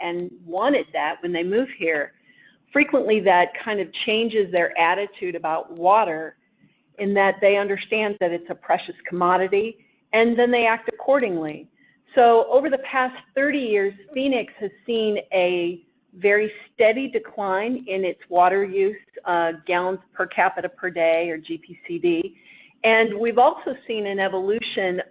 and wanted that when they move here, frequently that kind of changes their attitude about water, in that they understand that it's a precious commodity, and then they act accordingly. So over the past 30 years, Phoenix has seen a very steady decline in its water use, gallons per capita per day, or GPCD. And we've also seen an evolution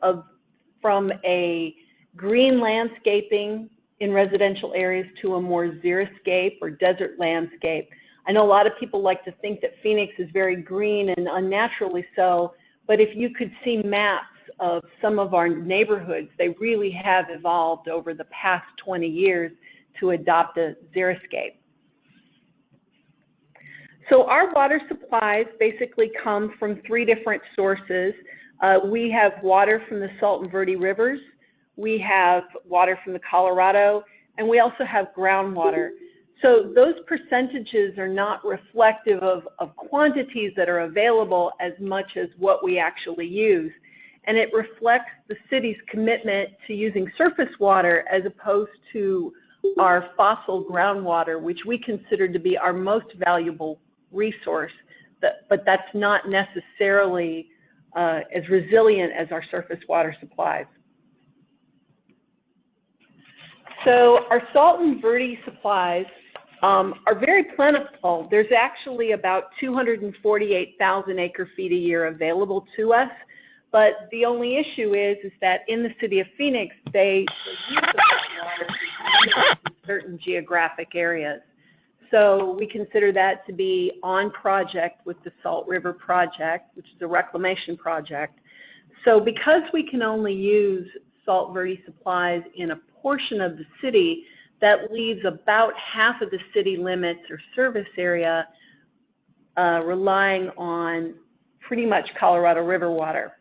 from a green landscaping in residential areas to a more xeriscape or desert landscape. I know a lot of people like to think that Phoenix is very green, and unnaturally so, but if you could see maps of some of our neighborhoods, they really have evolved over the past 20 years to adopt a xeriscape. So our water supplies basically come from 3 different sources. We have water from the Salt and Verde rivers, we have water from the Colorado, and we also have groundwater. So those percentages are not reflective of quantities that are available as much as what we actually use. And it reflects the city's commitment to using surface water as opposed to our fossil groundwater, which we consider to be our most valuable resource, but that's not necessarily as resilient as our surface water supplies. So our Salt and Verde supplies are very plentiful. There's actually about 248,000 acre-feet a year available to us, but the only issue is that in the city of Phoenix, they use the water in certain geographic areas. So we consider that to be on project with the Salt River Project, which is a reclamation project. So because we can only use Salt Verde supplies in a portion of the city, that leaves about half of the city limits or service area relying on pretty much Colorado River water.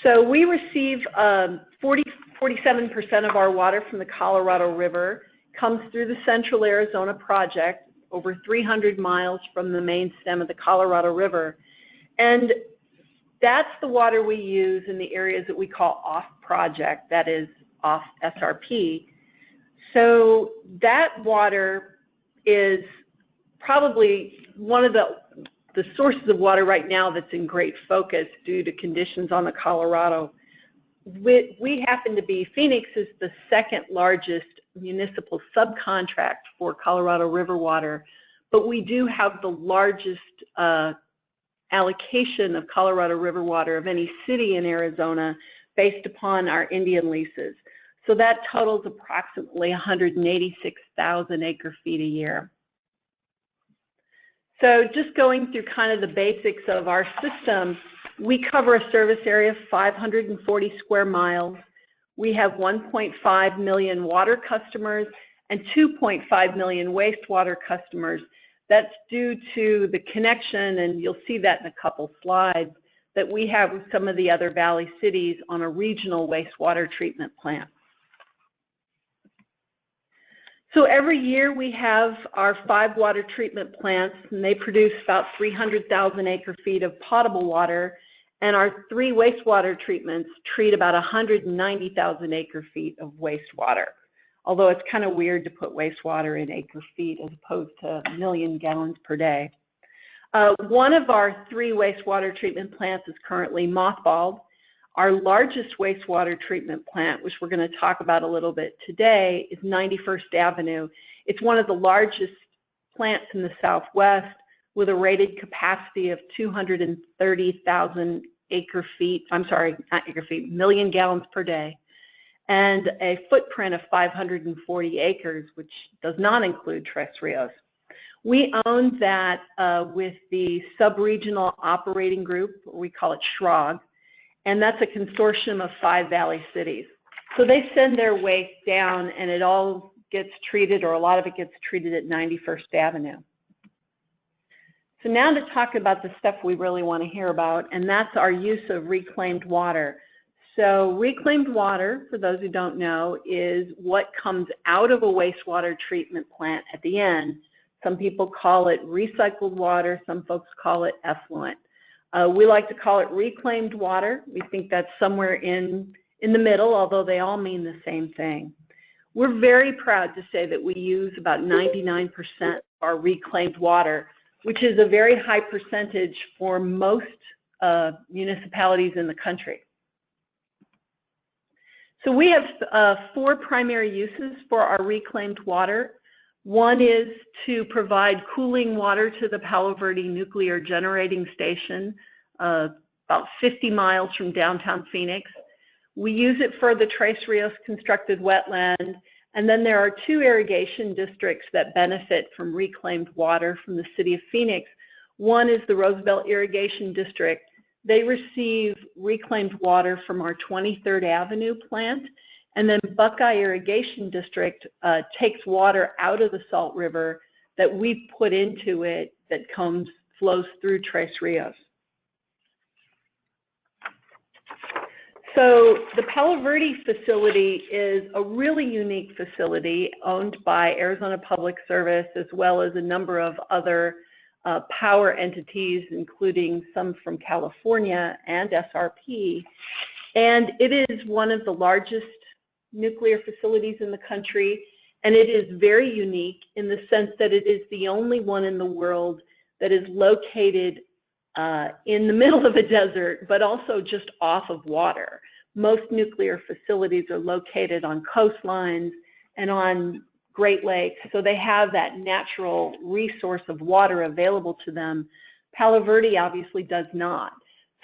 So we receive 47% of our water from the Colorado River, comes through the Central Arizona Project, over 300 miles from the main stem of the Colorado River. And that's the water we use in the areas that we call off-project, that is off SRP. So that water is probably one of the sources of water right now that's in great focus due to conditions on the Colorado. We happen to be, Phoenix is the 2nd largest municipal subcontract for Colorado River water, but we do have the largest allocation of Colorado River water of any city in Arizona based upon our Indian leases. So that totals approximately 186,000 acre-feet a year. So just going through kind of the basics of our system, we cover a service area of 540 square miles. We have 1.5 million water customers and 2.5 million wastewater customers. That's due to the connection, and you'll see that in a couple slides, that we have with some of the other valley cities on a regional wastewater treatment plant. So every year we have our 5 water treatment plants, and they produce about 300,000 acre-feet of potable water, and our 3 wastewater treatments treat about 190,000 acre-feet of wastewater. Although it's kind of weird to put wastewater in acre-feet as opposed to a million gallons per day. One of our 3 wastewater treatment plants is currently mothballed. Our largest wastewater treatment plant, which we're going to talk about a little bit today, is 91st Avenue. It's one of the largest plants in the Southwest with a rated capacity of 230,000 acre-feet, I'm sorry, not acre-feet, million gallons per day, and a footprint of 540 acres, which does not include Tres Rios. We own that with the sub-regional operating group, we call it SHROG, and that's a consortium of 5 valley cities. So they send their waste down, and it all gets treated, or a lot of it gets treated at 91st Avenue. So now to talk about the stuff we really want to hear about, and that's our use of reclaimed water. So reclaimed water, for those who don't know, is what comes out of a wastewater treatment plant at the end. Some people call it recycled water, some folks call it effluent. We like to call it reclaimed water. We think that's somewhere in in the middle, although they all mean the same thing. We're very proud to say that we use about 99% of our reclaimed water, which is a very high percentage for most municipalities in the country. So we have 4 primary uses for our reclaimed water. One is to provide cooling water to the Palo Verde nuclear generating station, about 50 miles from downtown Phoenix. We use it for the Tres Rios constructed wetland, and then there are 2 irrigation districts that benefit from reclaimed water from the city of Phoenix. One is the Roosevelt Irrigation District. They receive reclaimed water from our 23rd Avenue plant, and then Buckeye Irrigation District takes water out of the Salt River that we put into it that flows through Tres Rios. So the Palo Verde facility is a really unique facility owned by Arizona Public Service as well as a number of other power entities, including some from California and SRP. And it is one of the largest nuclear facilities in the country, and it is very unique in the sense that it is the only one in the world that is located in the middle of a desert, but also just off of water. Most nuclear facilities are located on coastlines and on Great Lakes, so they have that natural resource of water available to them. Palo Verde obviously does not.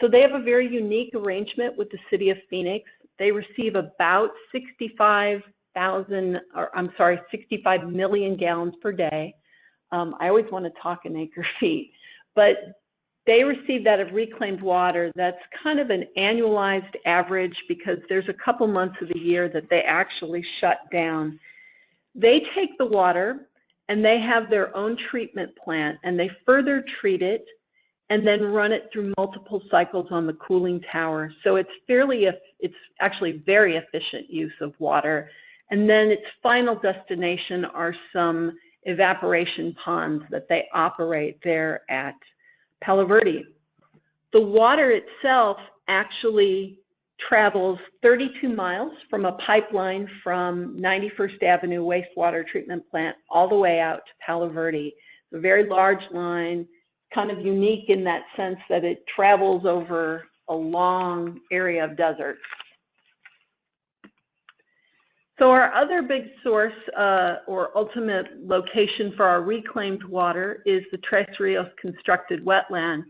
So they have a very unique arrangement with the city of Phoenix. They receive about 65 million gallons per day. I always want to talk in acre feet, but they receive that of reclaimed water. That's kind of an annualized average because there's a couple months of the year that they actually shut down. They take the water and they have their own treatment plant, and they further treat it and then run it through multiple cycles on the cooling tower. So it's actually very efficient use of water. And then its final destination are some evaporation ponds that they operate there at Palo Verde. The water itself actually travels 32 miles from a pipeline from 91st Avenue wastewater treatment plant all the way out to Palo Verde. It's a very large line, kind of unique in that sense that it travels over a long area of desert. So our other big source or ultimate location for our reclaimed water is the Tres Rios constructed wetland.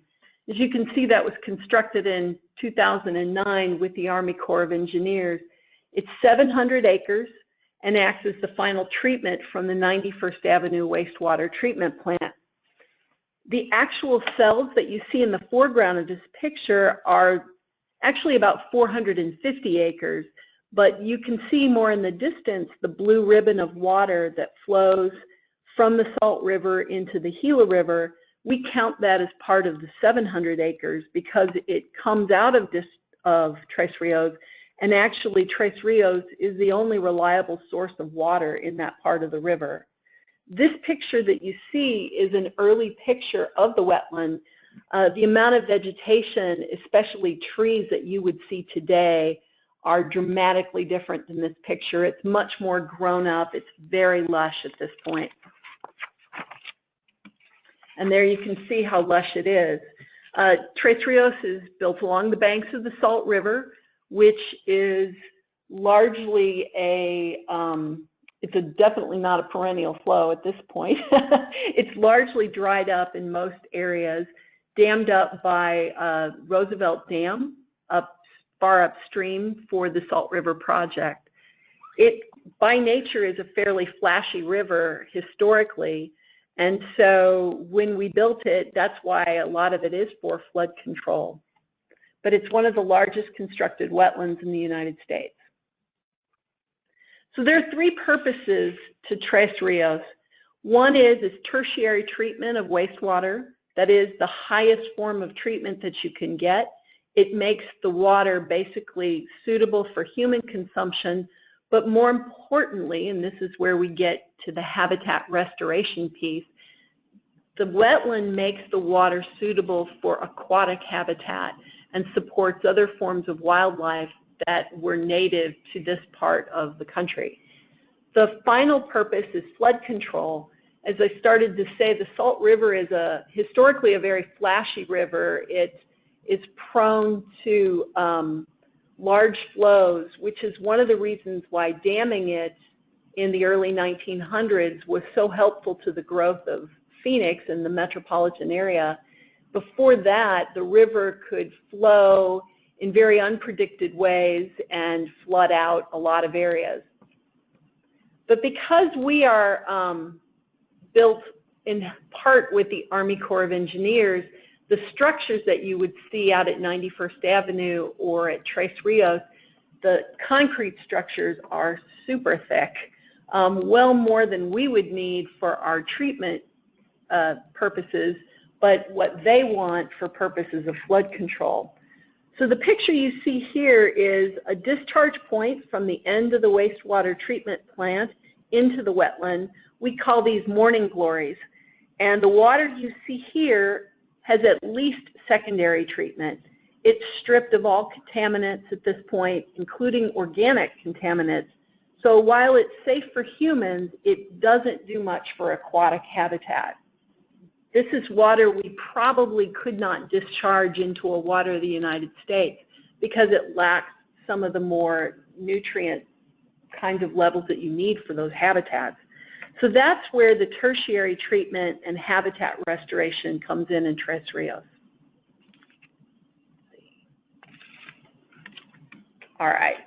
As you can see, that was constructed in 2009 with the Army Corps of Engineers. It's 700 acres and acts as the final treatment from the 91st Avenue wastewater treatment plant. The actual cells that you see in the foreground of this picture are actually about 450 acres, but you can see more in the distance the blue ribbon of water that flows from the Salt River into the Gila River. We count that as part of the 700 acres because it comes out of Tres Rios, and actually Tres Rios is the only reliable source of water in that part of the river. This picture that you see is an early picture of the wetland. The amount of vegetation, especially trees that you would see today, are dramatically different than this picture. It's much more grown up. It's very lush at this point. And there you can see how lush it is. Tres Rios is built along the banks of the Salt River, which is largely it's definitely not a perennial flow at this point. It's largely dried up in most areas, dammed up by Roosevelt Dam far upstream for the Salt River project. It, by nature, is a fairly flashy river historically, and so when we built it, that's why a lot of it is for flood control. But it's one of the largest constructed wetlands in the United States. So there are 3 purposes to Tres Rios. One is tertiary treatment of wastewater. That is the highest form of treatment that you can get. It makes the water basically suitable for human consumption, but more importantly, and this is where we get to the habitat restoration piece, the wetland makes the water suitable for aquatic habitat and supports other forms of wildlife that were native to this part of the country. The final purpose is flood control. As I started to say, the Salt River is historically a very flashy river. It is prone to large flows, which is one of the reasons why damming it in the early 1900s was so helpful to the growth of Phoenix and the metropolitan area. Before that, the river could flow in very unpredicted ways and flood out a lot of areas. But because we are built in part with the Army Corps of Engineers, the structures that you would see out at 91st Avenue or at Tres Rios, the concrete structures are super thick, well more than we would need for our treatment purposes, but what they want for purposes of flood control. So the picture you see here is a discharge point from the end of the wastewater treatment plant into the wetland. We call these morning glories. And the water you see here has at least secondary treatment. It's stripped of all contaminants at this point, including organic contaminants. So while it's safe for humans, it doesn't do much for aquatic habitat. This is water we probably could not discharge into a water of the United States because it lacks some of the more nutrient kinds of levels that you need for those habitats. So that's where the tertiary treatment and habitat restoration comes in Tres Rios. All right,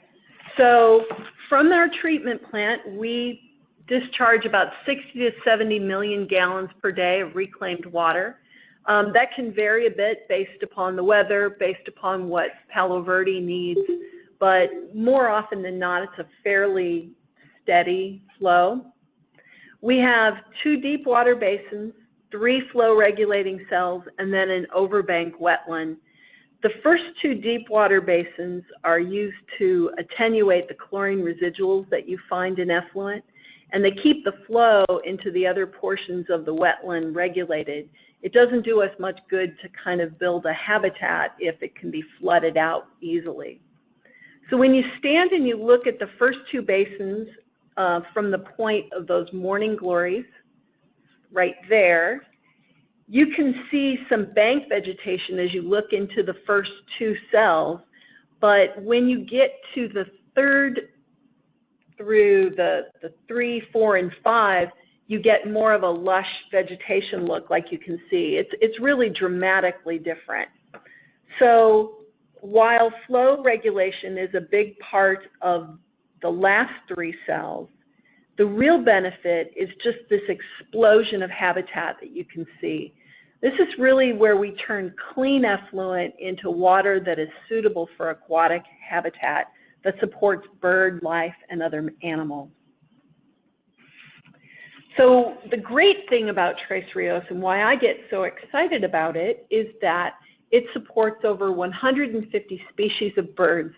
so from our treatment plant, we discharge about 60 to 70 million gallons per day of reclaimed water. That can vary a bit based upon the weather, based upon what Palo Verde needs, but more often than not, it's a fairly steady flow. We have 2 deep water basins, 3 flow regulating cells, and then an overbank wetland. The first 2 deep water basins are used to attenuate the chlorine residuals that you find in effluent, and they keep the flow into the other portions of the wetland regulated. It doesn't do us much good to kind of build a habitat if it can be flooded out easily. So when you stand and you look at the first 2 basins from the point of those morning glories, right there, you can see some bank vegetation as you look into the first 2 cells, but when you get to the third through the 3, 4, and 5, you get more of a lush vegetation look like you can see. It's really dramatically different. So while flow regulation is a big part of the last 3 cells, the real benefit is just this explosion of habitat that you can see. This is really where we turn clean effluent into water that is suitable for aquatic habitat that supports bird life and other animals. So the great thing about Tres Rios and why I get so excited about it is that it supports over 150 species of birds,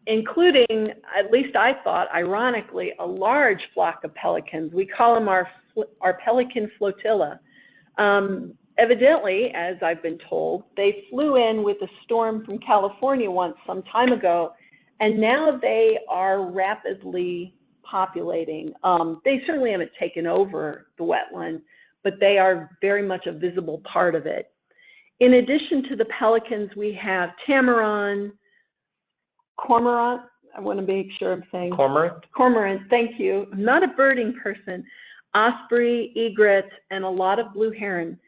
including, at least I thought, ironically, a large flock of pelicans. We call them our pelican flotilla. Evidently, as I've been told, they flew in with a storm from California once some time ago, and now they are rapidly populating. They certainly haven't taken over the wetland, but they are very much a visible part of it. In addition to the pelicans, we have tamarin, cormorant, I want to make sure I'm saying. Cormorant? Cormorant, thank you. I'm not a birding person. Osprey, egret, and a lot of blue heron.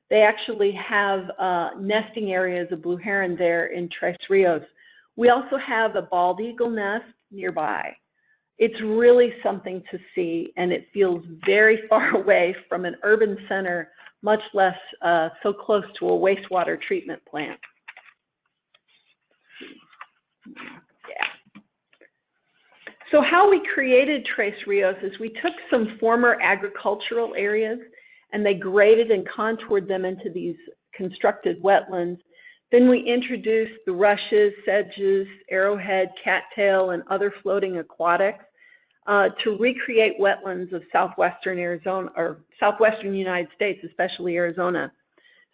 They actually have nesting areas of blue heron there in Tres Rios. We also have a bald eagle nest nearby. It's really something to see, and it feels very far away from an urban center, much less so close to a wastewater treatment plant. Yeah. So how we created Tres Rios is we took some former agricultural areas and they graded and contoured them into these constructed wetlands. Then we introduced the rushes, sedges, arrowhead, cattail, and other floating aquatics to recreate wetlands of southwestern Arizona, or southwestern United States, especially Arizona.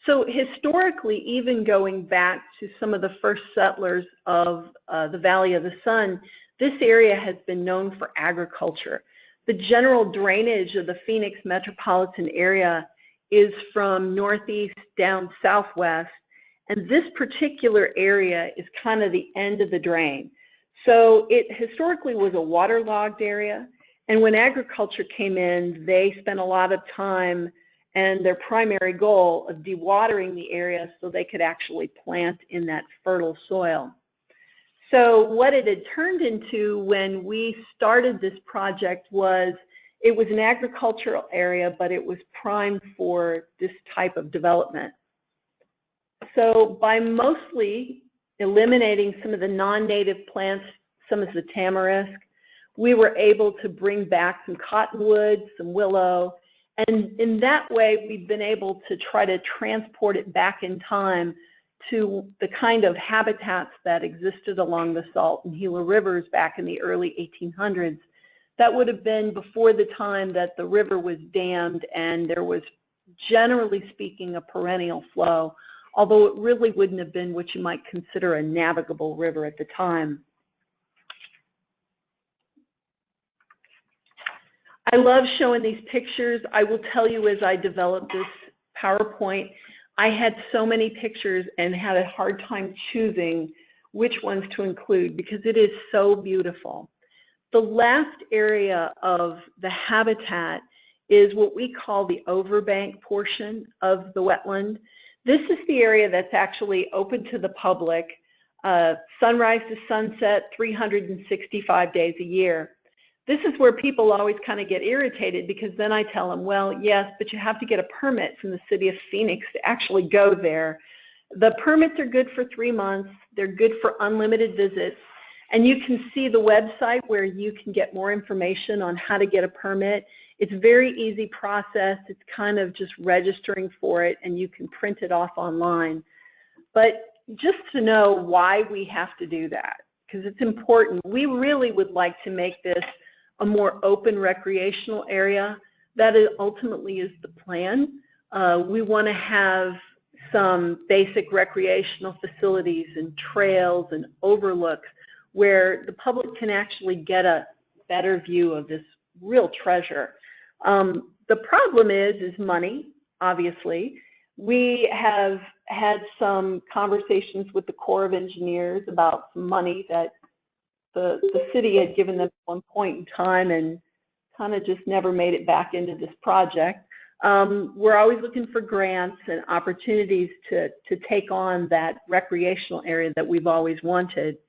So historically, even going back to some of the first settlers of the Valley of the Sun, this area has been known for agriculture. The general drainage of the Phoenix metropolitan area is from northeast down southwest, and this particular area is kind of the end of the drain. So it historically was a waterlogged area, and when agriculture came in, they spent a lot of time and their primary goal of dewatering the area so they could actually plant in that fertile soil. So what it had turned into when we started this project was it was an agricultural area, but it was primed for this type of development. So by mostly eliminating some of the non-native plants, some of the tamarisk, we were able to bring back some cottonwood, some willow, and in that way we've been able to try to transport it back in time to the kind of habitats that existed along the Salt and Gila rivers back in the early 1800s. That would have been before the time that the river was dammed and there was, generally speaking, a perennial flow, although it really wouldn't have been what you might consider a navigable river at the time. I love showing these pictures. I will tell you, as I developed this PowerPoint, I had so many pictures and had a hard time choosing which ones to include because it is so beautiful. The last area of the habitat is what we call the overbank portion of the wetland. This is the area that's actually open to the public, sunrise to sunset, 365 days a year. This is where people always kind of get irritated because then I tell them, well, yes, but you have to get a permit from the city of Phoenix to actually go there. The permits are good for 3 months. They're good for unlimited visits. And you can see the website where you can get more information on how to get a permit. It's a very easy process. It's kind of just registering for it, and you can print it off online. But just to know why we have to do that, because it's important. We really would like to make this a more open recreational area. That ultimately is the plan. We want to have some basic recreational facilities and trails and overlooks where the public can actually get a better view of this real treasure. The problem is money, obviously. We have had some conversations with the Corps of Engineers about some money that the city had given them at one point in time and kind of just never made it back into this project. We're always looking for grants and opportunities to take on that recreational area that we've always wanted.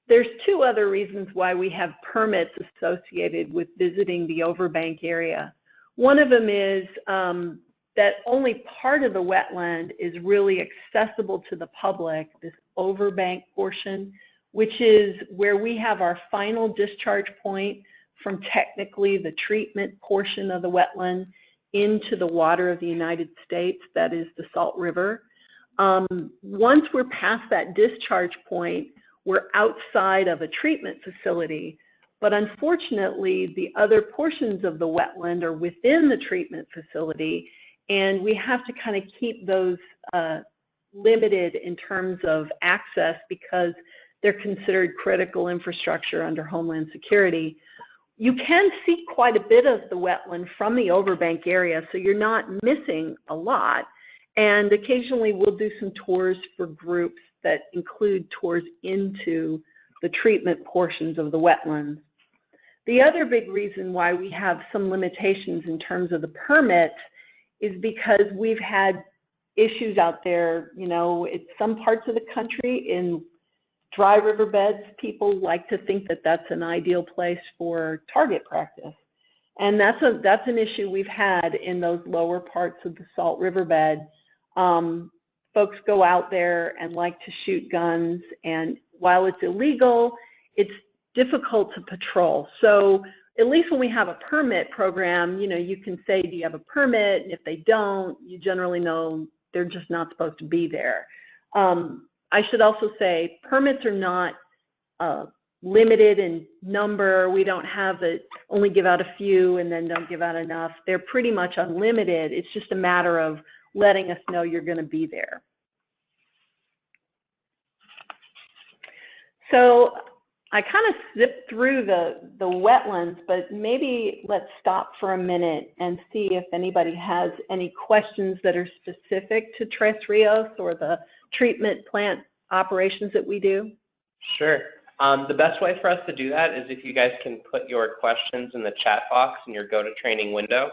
There's two other reasons why we have permits associated with visiting the overbank area. One of them is that only part of the wetland is really accessible to the public, this overbank portion, which is where we have our final discharge point from technically the treatment portion of the wetland into the water of the United States, that is the Salt River. Once we're past that discharge point, we're outside of a treatment facility, but unfortunately the other portions of the wetland are within the treatment facility, and we have to kind of keep those limited in terms of access because they're considered critical infrastructure under Homeland Security. You can see quite a bit of the wetland from the overbank area, so you're not missing a lot. And occasionally we'll do some tours for groups that include tours into the treatment portions of the wetlands. The other big reason why we have some limitations in terms of the permits is because we've had issues out there, you know, in some parts of the country in dry riverbeds, people like to think that that's an ideal place for target practice. And that's an issue we've had in those lower parts of the Salt riverbed. Folks go out there and like to shoot guns, and while it's illegal, it's difficult to patrol. So at least when we have a permit program, you know, you can say, do you have a permit? And if they don't, you generally know they're just not supposed to be there. I should also say permits are not limited in number. We don't have it, only give out a few and then don't give out enough. They're pretty much unlimited. It's just a matter of letting us know you're going to be there. So I kind of zipped through the wetlands, but maybe let's stop for a minute and see if anybody has any questions that are specific to Tres Rios or the treatment plant operations that we do. Sure. The best way for us to do that is if you guys can put your questions in the chat box in your Go to Training window.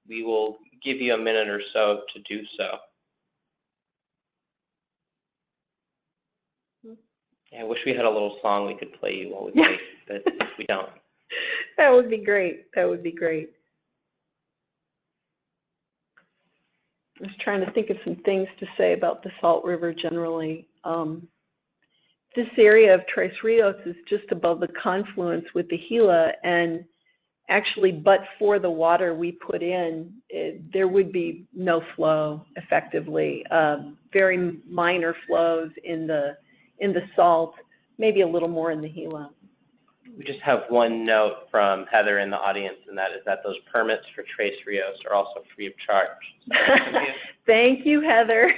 We will give you a minute or so to do so. Yeah, I wish we had a little song we could play you while we wait, but we don't. That would be great. That would be great. I was trying to think of some things to say about the Salt River generally. This area of Tres Rios is just above the confluence with the Gila, and actually, but for the water we put in, there would be no flow effectively. Very minor flows in the salt, maybe a little more in the Gila. We just have one note from Heather in the audience, and that is that those permits for Tres Rios are also free of charge. Thank you, Heather.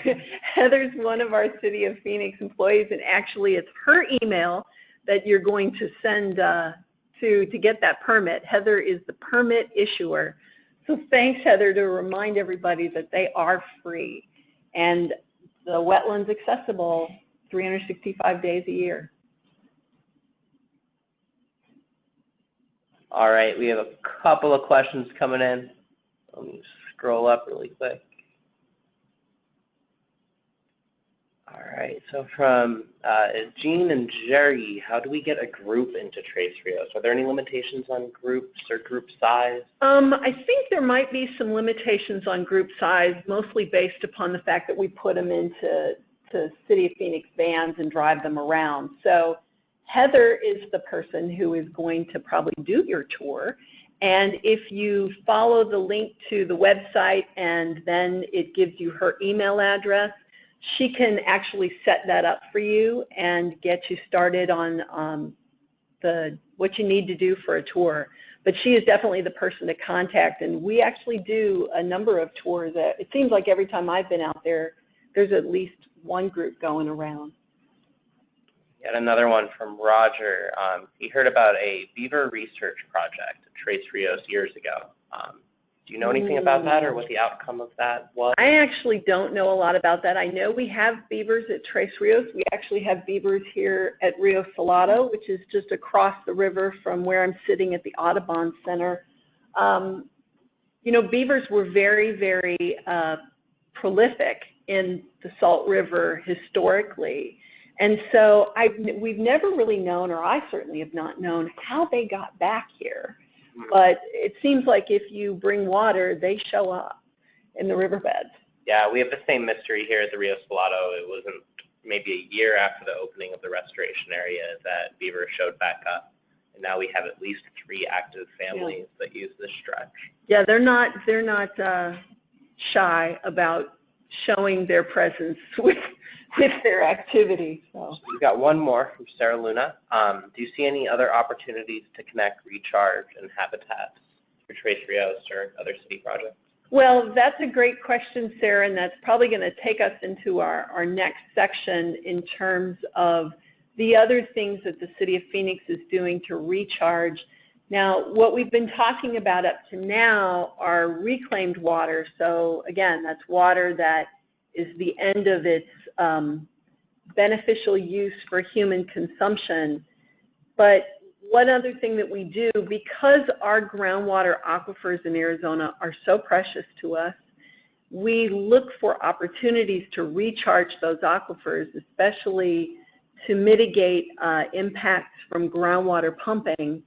Heather's one of our City of Phoenix employees, and actually it's her email that you're going to send to get that permit. Heather is the permit issuer. So thanks, Heather, to remind everybody that they are free. And the wetland's accessible 365 days a year. All right, we have a couple of questions coming in. Let me scroll up really quick. All right, so from Jean and Jerry, how do we get a group into Tres Rios? Are there any limitations on groups or group size? I think there might be some limitations on group size, mostly based upon the fact that we put them into City of Phoenix vans and drive them around. So Heather is the person who is going to probably do your tour. And if you follow the link to the website and then it gives you her email address, she can actually set that up for you and get you started on what you need to do for a tour. But she is definitely the person to contact, and we actually do a number of tours. It seems like every time I've been out there, there's at least one group going around. Yet another one from Roger. He heard about a beaver research project at Tres Rios years ago. Do you know anything about that or what the outcome of that was? I actually don't know a lot about that. I know we have beavers at Tres Rios. We actually have beavers here at Rio Salado, which is just across the river from where I'm sitting at the Audubon Center. You know, beavers were very, very prolific in the Salt River historically. And so we've never really known, or I certainly have not known, how they got back here. But it seems like if you bring water, they show up in the riverbeds. Yeah, we have the same mystery here at the Rio Salado. It wasn't maybe a year after the opening of the restoration area that beaver showed back up. And now we have at least 3 active families that use this stretch. Yeah, they're not shy about showing their presence with their activity. So we've got one more from Sarah Luna. Do you see any other opportunities to connect recharge and habitats for Tres Rios or other city projects? Well, that's a great question, Sarah, and that's probably going to take us into our next section in terms of the other things that the City of Phoenix is doing to recharge. Now, what we've been talking about up to now are reclaimed water. So again, that's water that is the end of its beneficial use for human consumption. But one other thing that we do, because our groundwater aquifers in Arizona are so precious to us, we look for opportunities to recharge those aquifers, especially to mitigate impacts from groundwater pumping,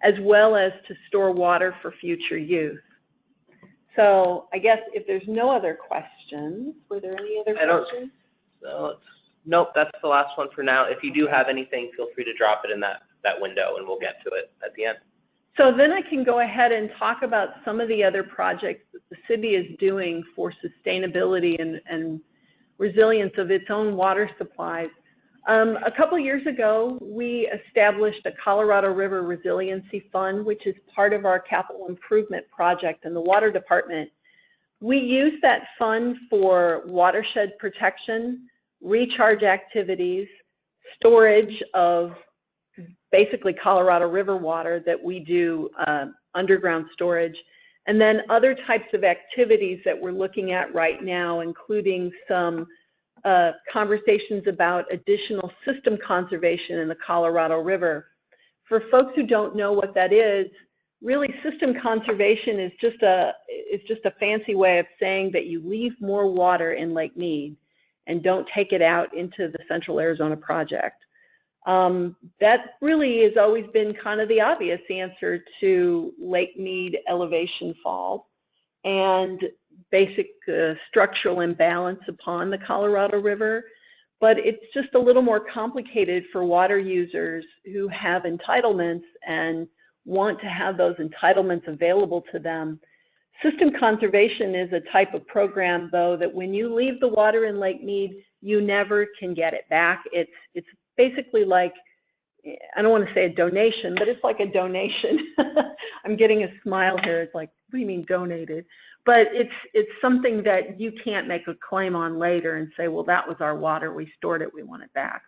as well as to store water for future use. So I guess if there's no other questions, were there any other questions? Nope, that's the last one for now. If you do have anything, feel free to drop it in that window and we'll get to it at the end. So then I can go ahead and talk about some of the other projects that the city is doing for sustainability and resilience of its own water supplies. A couple years ago, we established a Colorado River Resiliency Fund, which is part of our capital improvement project in the Water Department. We use that fund for watershed protection, recharge activities, storage of basically Colorado River water that we do underground storage, and then other types of activities that we're looking at right now, including some conversations about additional system conservation in the Colorado River. For folks who don't know what that is, really system conservation is just a fancy way of saying that you leave more water in Lake Mead and don't take it out into the Central Arizona Project. That really has always been kind of the obvious answer to Lake Mead elevation fall and basic structural imbalance upon the Colorado River. But it's just a little more complicated for water users who have entitlements and want to have those entitlements available to them. System conservation is a type of program, though, that when you leave the water in Lake Mead, you never can get it back. It's basically like, I don't want to say a donation, but it's like a donation. I'm getting a smile here. It's like, what do you mean donated? But it's something that you can't make a claim on later and say, well, that was our water. We stored it. We want it back.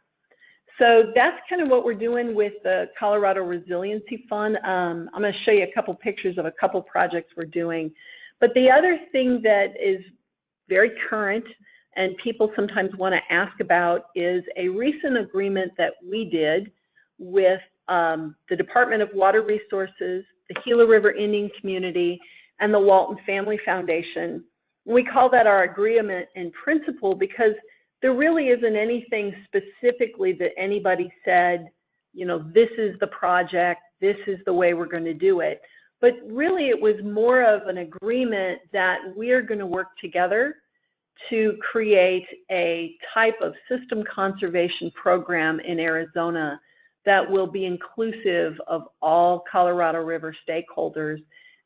So that's kind of what we're doing with the Colorado Resiliency Fund. I'm going to show you a couple pictures of a couple projects we're doing. But the other thing that is very current and people sometimes want to ask about is a recent agreement that we did with the Department of Water Resources, the Gila River Indian Community, and the Walton Family Foundation. We call that our agreement in principle because there really isn't anything specifically that anybody said, you know, this is the project, this is the way we're going to do it. But really it was more of an agreement that we're going to work together to create a type of system conservation program in Arizona that will be inclusive of all Colorado River stakeholders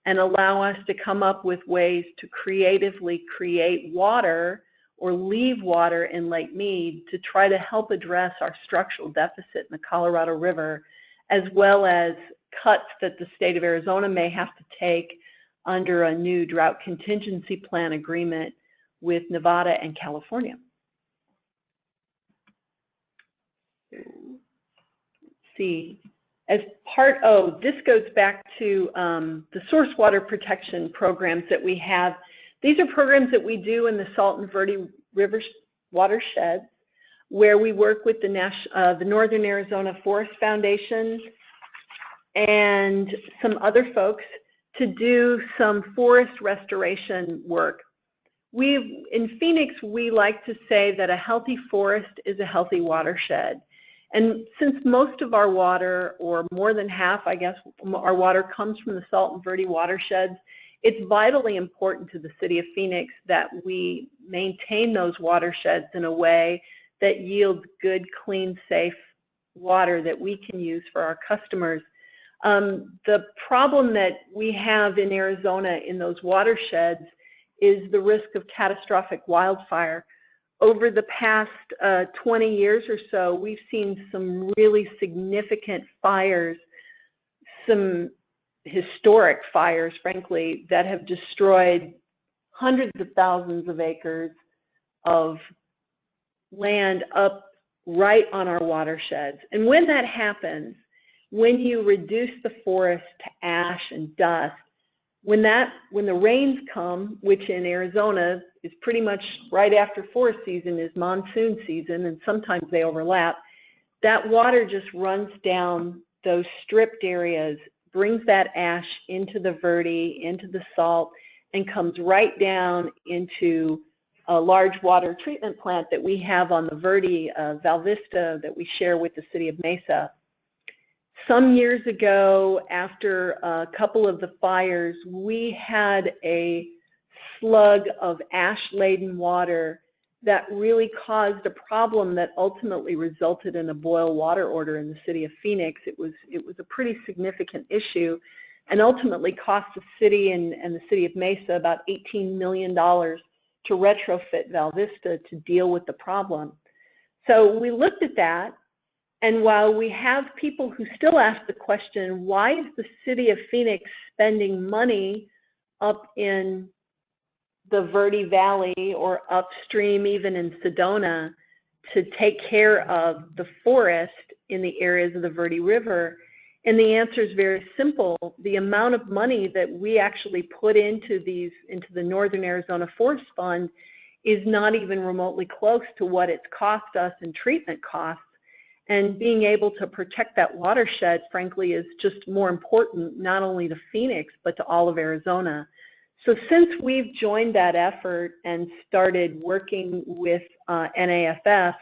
and allow us to come up with ways to creatively create water or leave water in Lake Mead to try to help address our structural deficit in the Colorado River, as well as cuts that the state of Arizona may have to take under a new drought contingency plan agreement with Nevada and California. Let's see. As part of, this goes back to the source water protection programs that we have. These are programs that we do in the Salt and Verde River watersheds, where we work with the Northern Arizona Forest Foundation and some other folks to do some forest restoration work. In Phoenix, we like to say that a healthy forest is a healthy watershed. And since most of our water, or more than half, I guess, our water comes from the Salt and Verde watersheds, it's vitally important to the city of Phoenix that we maintain those watersheds in a way that yields good, clean, safe water that we can use for our customers. The problem that we have in Arizona in those watersheds is the risk of catastrophic wildfire. Over the past 20 years or so, we've seen some really significant fires, some historic fires, frankly, that have destroyed hundreds of thousands of acres of land up right on our watersheds. And when that happens, when you reduce the forest to ash and dust, when the rains come, which in Arizona is pretty much right after forest season is monsoon season, and sometimes they overlap, that water just runs down those stripped areas, brings that ash into the Verde, into the salt, and comes right down into a large water treatment plant that we have on the Verde, Val Vista, that we share with the city of Mesa. Some years ago, after a couple of the fires, we had a slug of ash-laden water that really caused a problem that ultimately resulted in a boil water order in the city of Phoenix. It was a pretty significant issue and ultimately cost the city and the city of Mesa about $18 million to retrofit Val Vista to deal with the problem. So we looked at that, and while we have people who still ask the question, why is the city of Phoenix spending money up in the Verde Valley or upstream even in Sedona to take care of the forest in the areas of the Verde River? And the answer is very simple. The amount of money that we actually put into the Northern Arizona Forest Fund is not even remotely close to what it's cost us in treatment costs. And being able to protect that watershed, frankly, is just more important, not only to Phoenix, but to all of Arizona. So since we've joined that effort and started working with NAFF,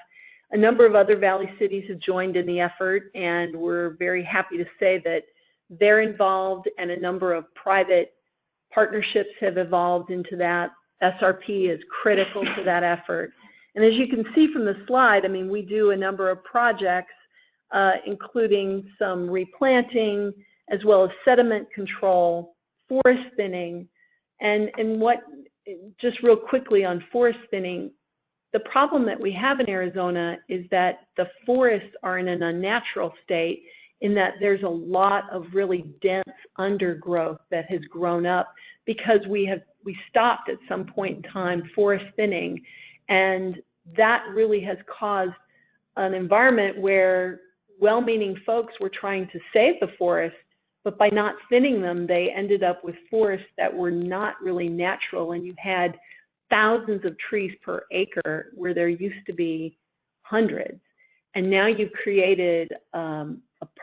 a number of other Valley cities have joined in the effort, and we're very happy to say that they're involved, and a number of private partnerships have evolved into that. SRP is critical to that effort. And as you can see from the slide, I mean, we do a number of projects, including some replanting, as well as sediment control, forest thinning, and what, just real quickly on forest thinning, the problem that we have in Arizona is that the forests are in an unnatural state in that there's a lot of really dense undergrowth that has grown up because we stopped at some point in time forest thinning, and that really has caused an environment where well-meaning folks were trying to save the forest, but by not thinning them, they ended up with forests that were not really natural, and you had thousands of trees per acre where there used to be hundreds. And now you've created a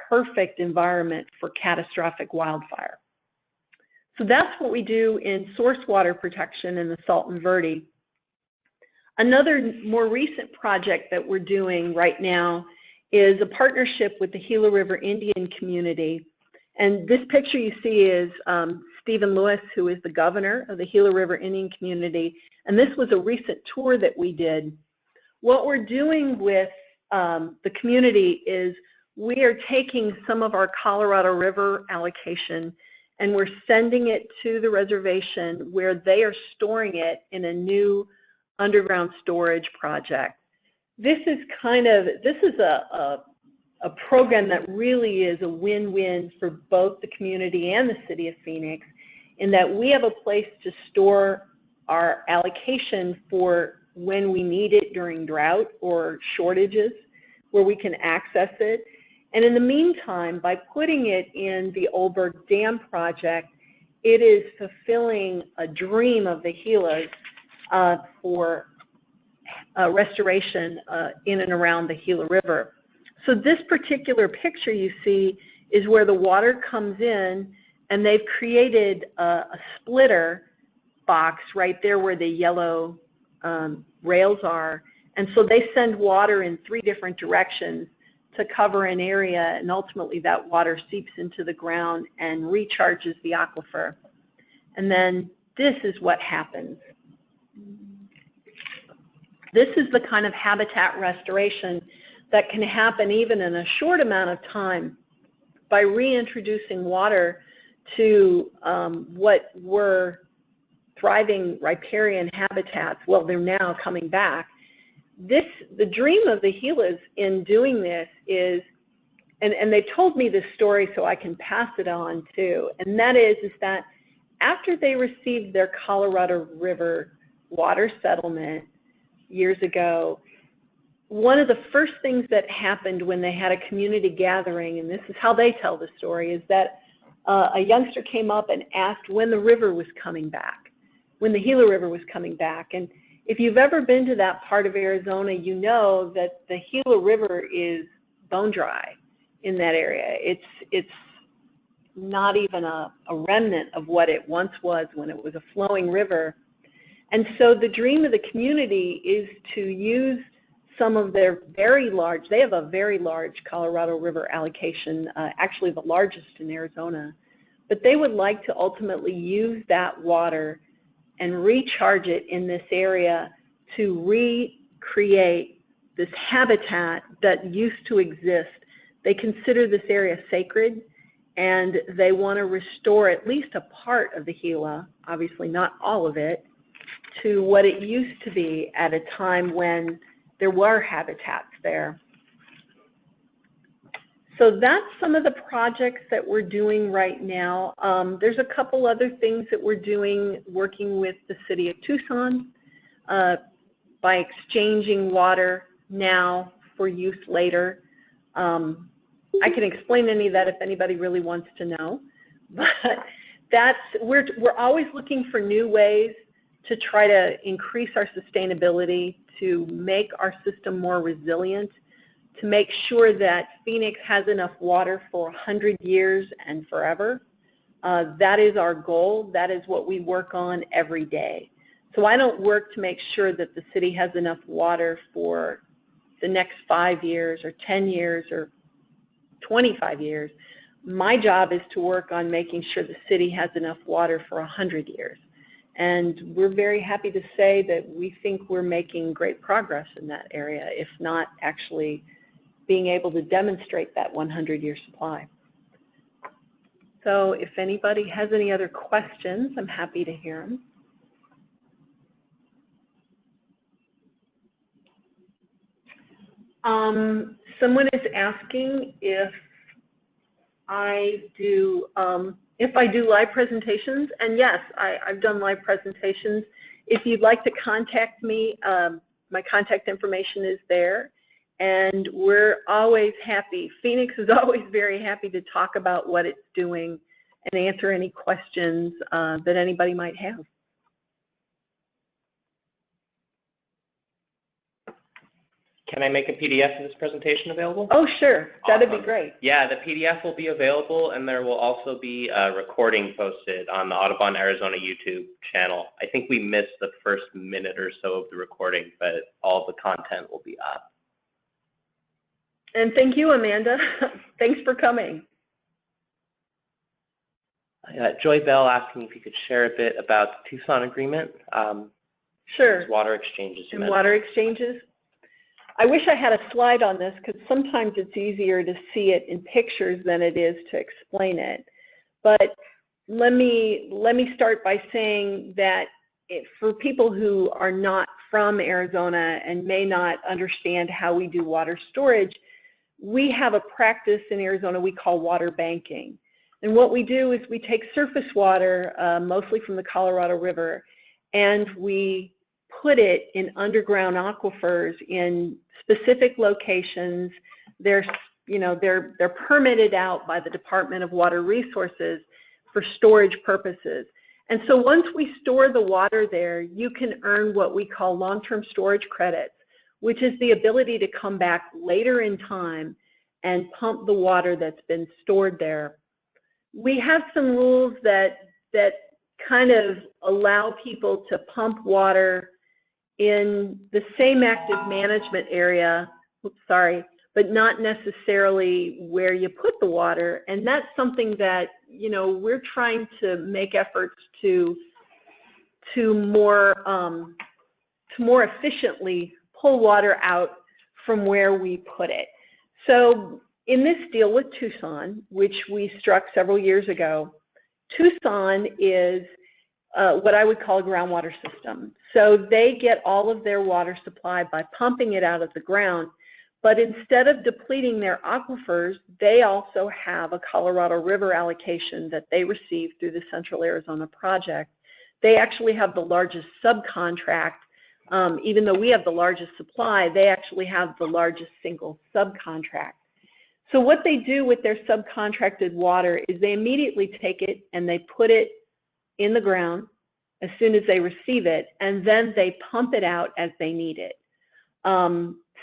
perfect environment for catastrophic wildfire. So that's what we do in source water protection in the Salton Verde. Another more recent project that we're doing right now is a partnership with the Gila River Indian community. And this picture you see is Stephen Lewis, who is the governor of the Gila River Indian community. And this was a recent tour that we did. What we're doing with the community is we are taking some of our Colorado River allocation and we're sending it to the reservation where they are storing it in a new underground storage project. This is a program that really is a win-win for both the community and the city of Phoenix, in that we have a place to store our allocation for when we need it during drought or shortages, where we can access it. And in the meantime, by putting it in the Olberg Dam project, it is fulfilling a dream of the Gilas for restoration in and around the Gila River. So this particular picture you see is where the water comes in, and they've created a splitter box right there where the yellow rails are. And so they send water in 3 different directions to cover an area, and ultimately that water seeps into the ground and recharges the aquifer. And then this is what happens. This is the kind of habitat restoration that can happen even in a short amount of time by reintroducing water to what were thriving riparian habitats. Well, they're now coming back. The dream of the Gilas in doing this is, and they told me this story so I can pass it on too, and that is that after they received their Colorado River water settlement years ago, one of the first things that happened when they had a community gathering, and this is how they tell the story, is that a youngster came up and asked when the river was coming back, when the Gila River was coming back. And if you've ever been to that part of Arizona, you know that the Gila River is bone dry in that area. It's not even a remnant of what it once was when it was a flowing river. And so the dream of the community is to use some of their very large, they have a very large Colorado River allocation, actually the largest in Arizona, but they would like to ultimately use that water and recharge it in this area to recreate this habitat that used to exist. They consider this area sacred, and they want to restore at least a part of the Gila, obviously not all of it, to what it used to be at a time when there were habitats there. So that's some of the projects that we're doing right now. There's a couple other things that we're doing, working with the City of Tucson by exchanging water now for use later. I can explain any of that if anybody really wants to know. But we're always looking for new ways to try to increase our sustainability, to make our system more resilient, to make sure that Phoenix has enough water for 100 years and forever. That is our goal. That is what we work on every day. So I don't work to make sure that the city has enough water for the next 5 years or 10 years or 25 years. My job is to work on making sure the city has enough water for 100 years. And we're very happy to say that we think we're making great progress in that area, if not actually being able to demonstrate that 100-year supply. So if anybody has any other questions, I'm happy to hear them. Someone is asking if I do live presentations, and yes, I've done live presentations. If you'd like to contact me, my contact information is there, and we're always happy. Phoenix is always very happy to talk about what it's doing and answer any questions that anybody might have. Can I make a PDF of this presentation available? Oh, sure. That'd be Awesome. great. Yeah, the PDF will be available, and there will also be a recording posted on the Audubon Arizona YouTube channel. I think we missed the first minute or so of the recording, but all the content will be up. And thank you, Amanda. Thanks for coming. Joy Bell asking if you could share a bit about the Tucson agreement. Sure. Water exchanges. And water exchanges. I wish I had a slide on this because sometimes it's easier to see it in pictures than it is to explain it. But let me start by saying that for people who are not from Arizona and may not understand how we do water storage, we have a practice in Arizona we call water banking. And what we do is we take surface water, mostly from the Colorado River, and we put it in underground aquifers in specific locations. They're permitted out by the Department of Water Resources for storage purposes. And so once we store the water there, you can earn what we call long-term storage credits, which is the ability to come back later in time and pump the water that's been stored there. We have some rules that kind of allow people to pump water in the same active management area, but not necessarily where you put the water. And that's something that, we're trying to make efforts to more efficiently pull water out from where we put it. So in this deal with Tucson, which we struck several years ago, Tucson is what I would call a groundwater system. So they get all of their water supply by pumping it out of the ground, but instead of depleting their aquifers, they also have a Colorado River allocation that they receive through the Central Arizona Project. They actually have the largest subcontract. Even though we have the largest supply, they actually have the largest single subcontract. So what they do with their subcontracted water is they immediately take it and they put it in the ground as soon as they receive it, and then they pump it out as they need it.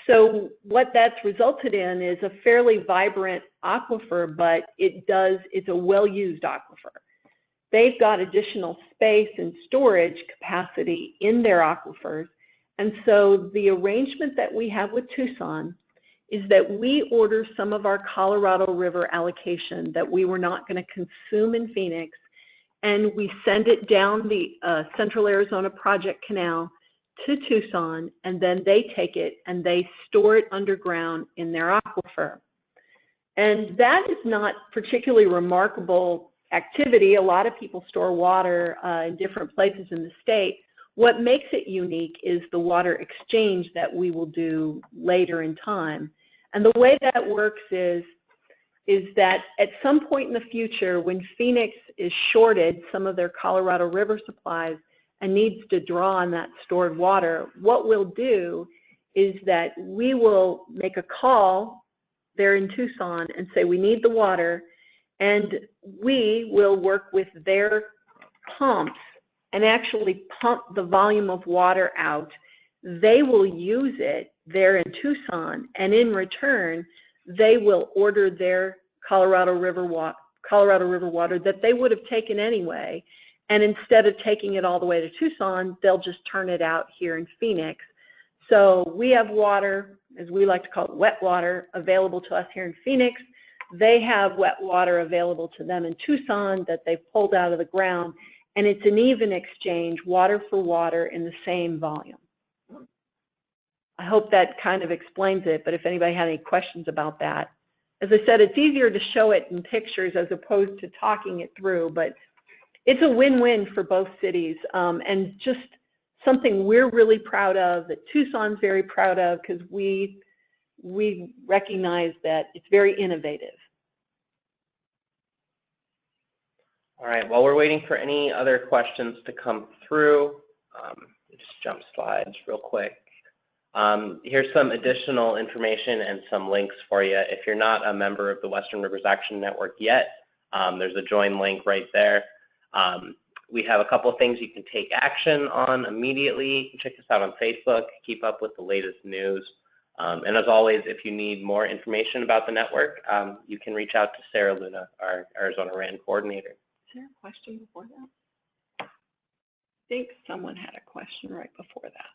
So what that's resulted in is a fairly vibrant aquifer, but it's a well-used aquifer. They've got additional space and storage capacity in their aquifers, and so the arrangement that we have with Tucson is that we order some of our Colorado River allocation that we were not going to consume in Phoenix, and we send it down the Central Arizona Project Canal to Tucson, and then they take it and they store it underground in their aquifer. And that is not particularly remarkable activity. A lot of people store water in different places in the state. What makes it unique is the water exchange that we will do later in time. And the way that works is is that at some point in the future, when Phoenix is shorted some of their Colorado River supplies and needs to draw on that stored water, what we'll do is that we will make a call there in Tucson and say we need the water, and we will work with their pumps and actually pump the volume of water out. They will use it there in Tucson, and in return, they will order their Colorado River water that they would have taken anyway, and instead of taking it all the way to Tucson, they'll just turn it out here in Phoenix. So we have water, as we like to call it, wet water, available to us here in Phoenix. They have wet water available to them in Tucson that they've pulled out of the ground, and it's an even exchange, water for water in the same volume. I hope that kind of explains it, but if anybody had any questions about that. As I said, it's easier to show it in pictures as opposed to talking it through, but it's a win-win for both cities, and just something we're really proud of, that Tucson's very proud of, because we recognize that it's very innovative. All right, while we're waiting for any other questions to come through, just jump slides real quick. Here's some additional information and some links for you. If you're not a member of the Western Rivers Action Network yet, there's a join link right there. We have a couple of things you can take action on immediately. Check us out on Facebook, keep up with the latest news. And as always, if you need more information about the network, you can reach out to Sarah Luna, our Arizona WRAN coordinator. Is there a question before that? I think someone had a question right before that.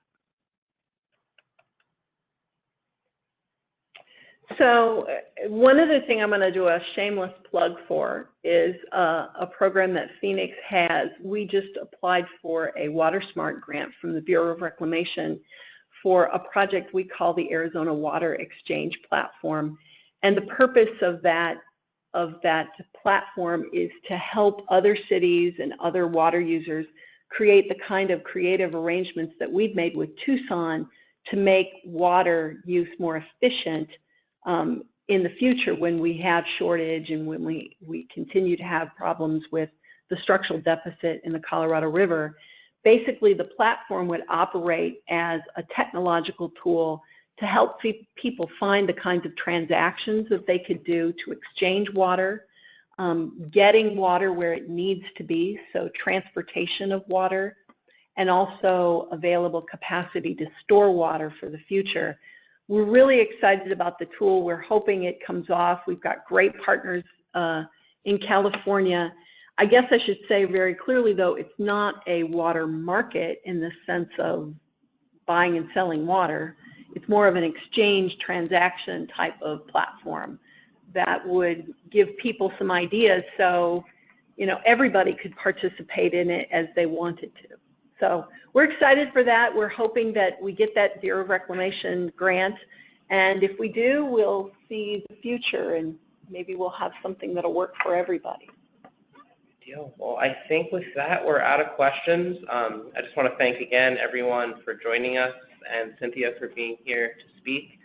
So one other thing I'm going to do a shameless plug for is a program that Phoenix has. We just applied for a Water Smart grant from the Bureau of Reclamation for a project we call the Arizona Water Exchange Platform. And the purpose of that platform is to help other cities and other water users create the kind of creative arrangements that we've made with Tucson to make water use more efficient in the future when we have shortage and when we continue to have problems with the structural deficit in the Colorado River. Basically, the platform would operate as a technological tool to help people find the kinds of transactions that they could do to exchange water, getting water where it needs to be, so transportation of water, and also available capacity to store water for the future. We're really excited about the tool. We're hoping it comes off. We've got great partners in California. I guess I should say very clearly, though, it's not a water market in the sense of buying and selling water. It's more of an exchange transaction type of platform that would give people some ideas so, everybody could participate in it as they wanted to. So we're excited for that. We're hoping that we get that Bureau of Reclamation grant, and if we do, we'll see the future and maybe we'll have something that'll work for everybody. Deal. Well, I think with that, we're out of questions. I just want to thank again everyone for joining us and Cynthia for being here to speak.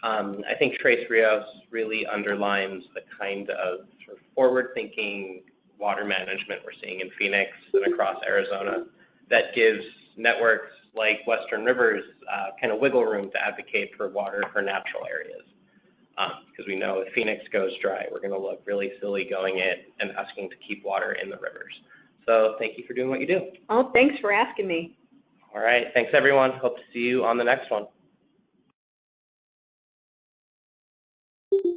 I think Trace Rios really underlines the kind of sort of forward-thinking water management we're seeing in Phoenix and across Arizona that gives networks like Western Rivers kind of wiggle room to advocate for water for natural areas. Because we know if Phoenix goes dry, we're going to look really silly going in and asking to keep water in the rivers. So thank you for doing what you do. Oh, thanks for asking me. All right. Thanks, everyone. Hope to see you on the next one.